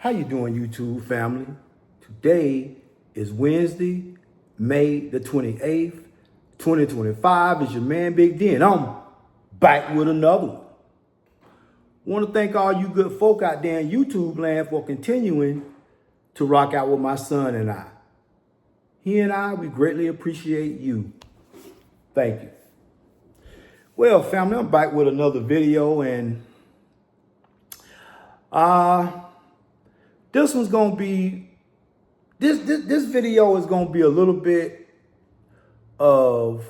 How you doing, YouTube family? Today is Wednesday, May the 28th, 2025. It's your man, Big D, and I'm back with another one. Want to thank all you good folk out there in YouTube land for continuing to rock out with my son and I. He and I, we greatly appreciate you. Thank you. Well, family, I'm back with another video, and this one's gonna be this video is gonna be a little bit of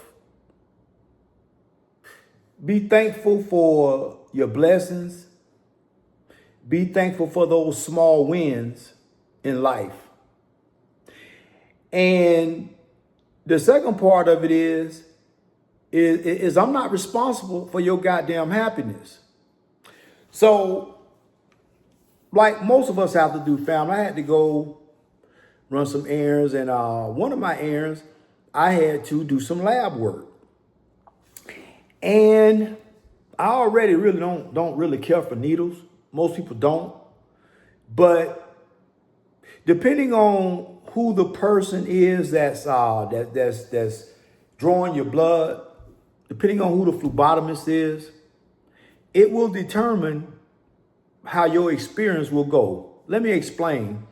be thankful for your blessings, be thankful for those small wins in life. And the second part of it is I'm not responsible for your goddamn happiness. So, like most of us have to do, family, I had to go run some errands, and one of my errands, I had to do some lab work. And I already really don't really care for needles. Most people don't. But depending on who the person is that's drawing your blood, depending on who the phlebotomist is, it will determine how your experience will go. Let me explain.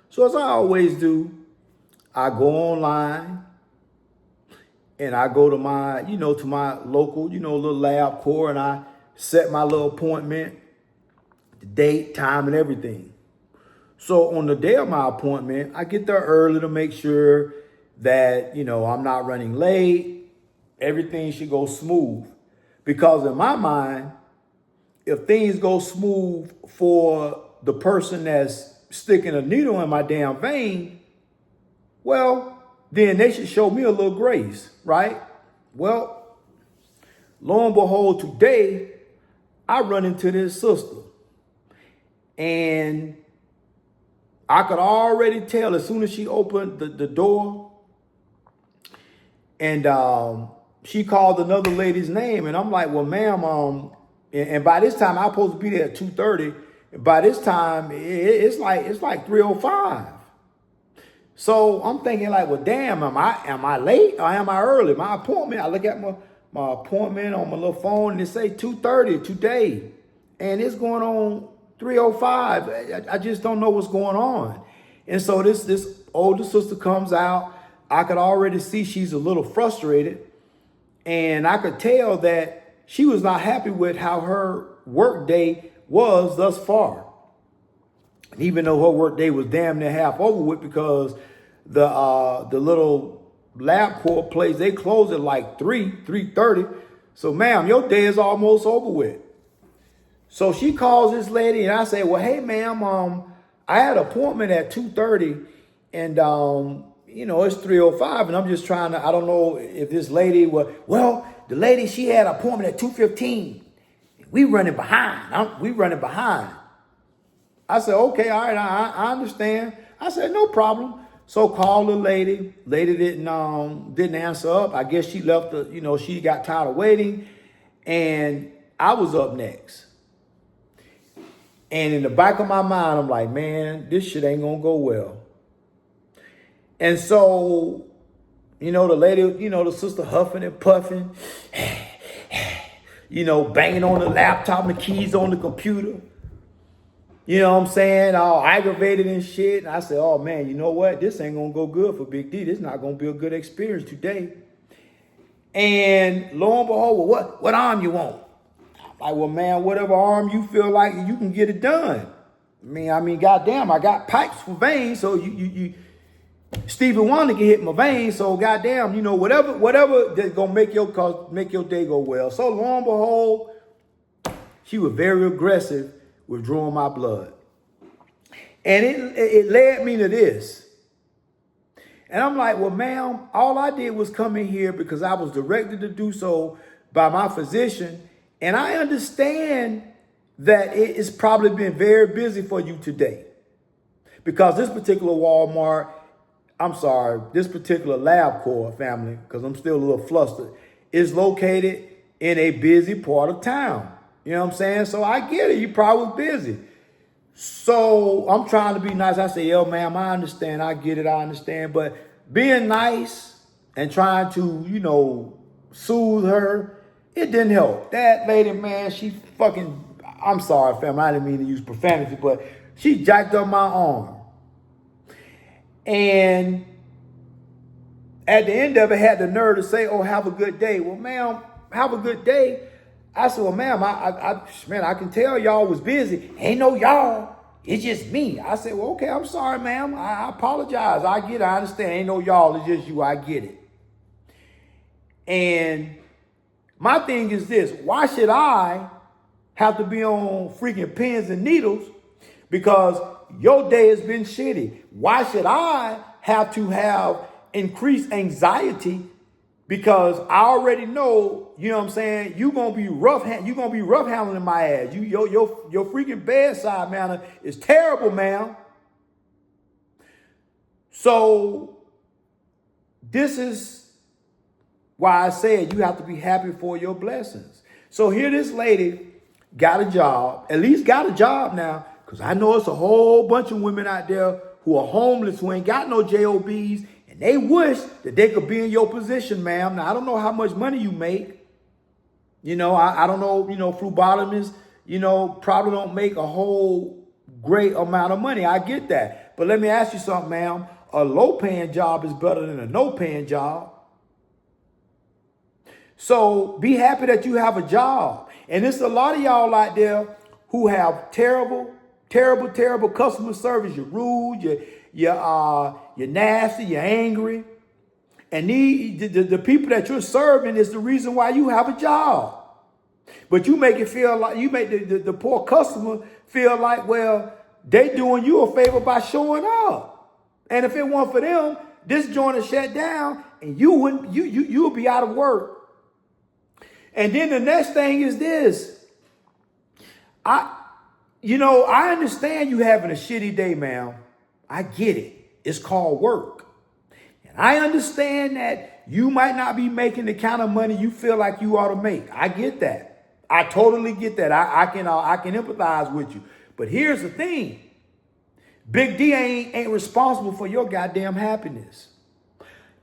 So as I always do, I go online and I go to my, to my local, little LabCorp, and I set my little appointment, the date, time, and everything. So on the day of my appointment, I get there early to make sure that, I'm not running late. Everything should go smooth. Because in my mind, if things go smooth for the person that's sticking a needle in my damn vein, well, then they should show me a little grace, right? Well, lo and behold, today, I run into this sister. And I could already tell as soon as she opened the door, and she called another lady's name, and I'm like, well, ma'am, and by this time, I'm supposed to be there at 2:30. By this time, it's like 3:05. So I'm thinking like, well, damn, am I late or am I early? My appointment, I look at my appointment on my little phone, and it say 2:30 today. And it's going on 3:05. I just don't know what's going on. And so this older sister comes out. I could already see she's a little frustrated. And I could tell that she was not happy with how her work day was thus far. And even though her work day was damn near half over with, because the little LabCorp place, they close at like 3:30. So, ma'am, your day is almost over with. So she calls this lady, and I say, well, hey, ma'am, I had an appointment at 2:30, and it's 3:05, and I'm just trying to, I don't know if this lady well, the lady, she had an appointment at 2:15. We running behind. We running behind. I said, okay, all right, I understand. I said, no problem. So called the lady. Lady didn't answer up. I guess she left she got tired of waiting. And I was up next. And in the back of my mind, I'm like, man, this shit ain't gonna go well. And so, the lady, the sister huffing and puffing, banging on the laptop, the keys on the computer. You know what I'm saying? All aggravated and shit. And I said, oh, man, you know what? This ain't going to go good for Big D. This is not going to be a good experience today. And lo and behold, well, what arm you want? I'm like, well, man, whatever arm you feel like you can get it done. I mean, goddamn, I got pipes for veins. So you Stevie Wonder can hit my veins. So goddamn, whatever that's going to make your day go well. So lo and behold, she was very aggressive with drawing my blood. And it led me to this. And I'm like, well, ma'am, all I did was come in here because I was directed to do so by my physician. And I understand that it's probably been very busy for you today. Because this particular this particular LabCorp, family, because I'm still a little flustered, is located in a busy part of town. You know what I'm saying? So I get it. You probably busy. So I'm trying to be nice. I say, yo, ma'am, I understand. I get it. I understand. But being nice and trying to, soothe her, it didn't help. That lady, man, she fucking, I'm sorry, fam. I didn't mean to use profanity, but she jacked up my arm. And at the end of it, had the nerve to say, oh, have a good day. Well, ma'am, have a good day. I said, well, ma'am, I can tell y'all was busy. Ain't no y'all. It's just me. I said, well, okay, I'm sorry, ma'am. I apologize. I get it. I understand. Ain't no y'all. It's just you. I get it. And my thing is this. Why should I have to be on freaking pins and needles because your day has been shitty? Why should I have to have increased anxiety because I already know, you know what I'm saying, you're gonna be rough handling my ass. Your freaking bedside manner is terrible, ma'am. So this is why I said you have to be happy for your blessings. So here this lady got a job, at least got a job now, because I know it's a whole bunch of women out there who are homeless, who ain't got no JOBs, and they wish that they could be in your position, ma'am. Now, I don't know how much money you make. I don't know, phlebotomists, probably don't make a whole great amount of money. I get that. But let me ask you something, ma'am. A low-paying job is better than a no-paying job. So be happy that you have a job. And there's a lot of y'all out there who have terrible customer service. You're rude, you're nasty, you're angry. And the people that you're serving is the reason why you have a job. But you make it feel like, you make the poor customer feel like, well, they doing you a favor by showing up. And if it weren't for them, this joint is shut down and you'll be out of work. And then the next thing is this. I understand you having a shitty day, ma'am. I get it. It's called work. And I understand that you might not be making the kind of money you feel like you ought to make. I get that. I totally get that. I can empathize with you. But here's the thing. Big D ain't responsible for your goddamn happiness.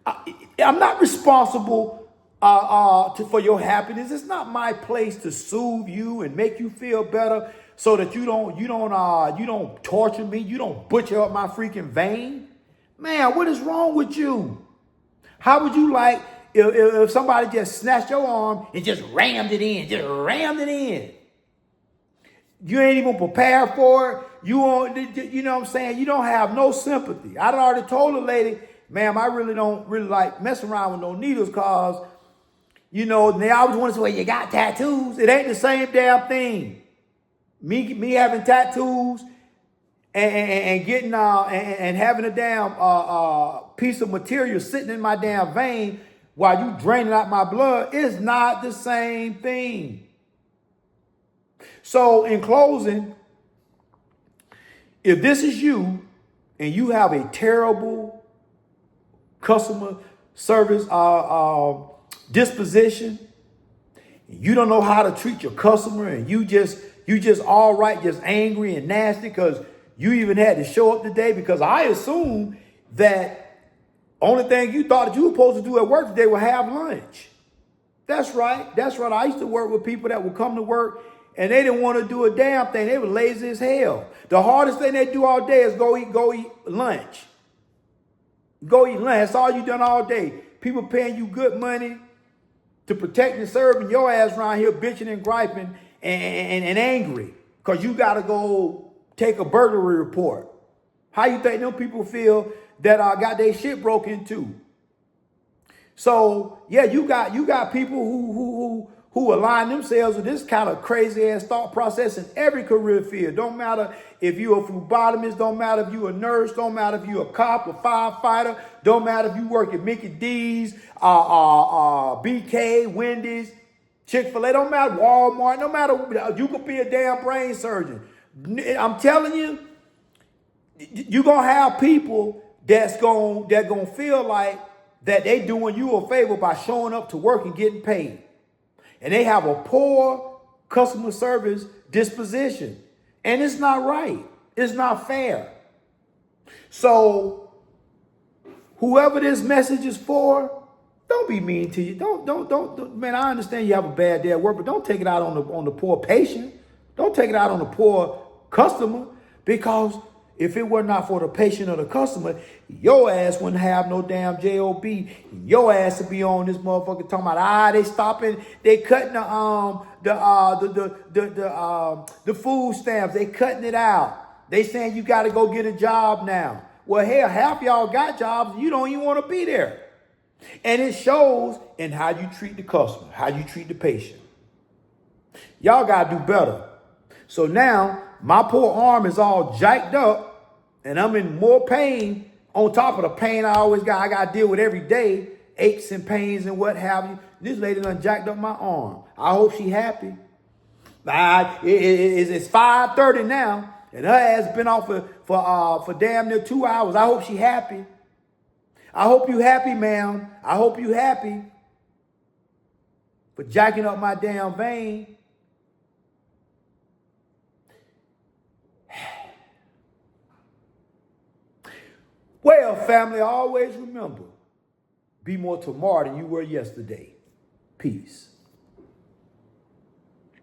I'm not responsible for your happiness. It's not my place to soothe you and make you feel better so that you don't torture me, you don't butcher up my freaking vein. Man, what is wrong with you? How would you like if somebody just snatched your arm and just rammed it in? You ain't even prepared for it. You know what I'm saying? You don't have no sympathy. I already told the lady, ma'am, I really don't like messing around with no needles because, they always want to say, well, you got tattoos. It ain't the same damn thing. Me having tattoos and getting and having a damn piece of material sitting in my damn vein while you draining out my blood is not the same thing. So in closing, if this is you and you have a terrible customer service disposition, you don't know how to treat your customer, and you just all right, just angry and nasty because you even had to show up today, because I assume that only thing you thought that you were supposed to do at work today was have lunch. That's right. I used to work with people that would come to work and they didn't want to do a damn thing. They were lazy as hell. The hardest thing they do all day is go eat lunch. Go eat lunch. That's all you done all day. People paying you good money to protect and serve, and your ass around here bitching and griping and angry because you got to go take a burglary report. How you think them people feel that got their shit broken into? So yeah, you got people who align themselves with this kind of crazy ass thought process in every career field. Don't matter if you're a phlebotomist, don't matter if you're a nurse, don't matter if you're a cop, a firefighter, don't matter if you work at Mickey D's, BK, Wendy's, Chick-fil-A, don't matter, Walmart, no matter, you could be a damn brain surgeon. I'm telling you, you're gonna have people that's gonna feel like that they doing you a favor by showing up to work and getting paid. And they have a poor customer service disposition. And it's not right. It's not fair. So whoever this message is for, don't be mean to you. Don't. Man, I understand you have a bad day at work, but don't take it out on the poor patient. Don't take it out on the poor customer, because if it were not for the patient or the customer, your ass wouldn't have no damn job. Your ass would be on this motherfucker talking about they stopping, they cutting the food stamps, they cutting it out. They saying you got to go get a job now. Well, hell, half y'all got jobs, you don't even want to be there. And it shows in how you treat the customer, how you treat the patient. Y'all got to do better. So now my poor arm is all jacked up and I'm in more pain on top of the pain I got to deal with every day, aches and pains and what have you. This lady done jacked up my arm. I hope she happy. It's 5:30 now and her ass been off for damn near 2 hours. I hope she happy. I hope you happy, ma'am. I hope you happy for jacking up my damn vein. Well, family, always remember, be more tomorrow than you were yesterday. Peace.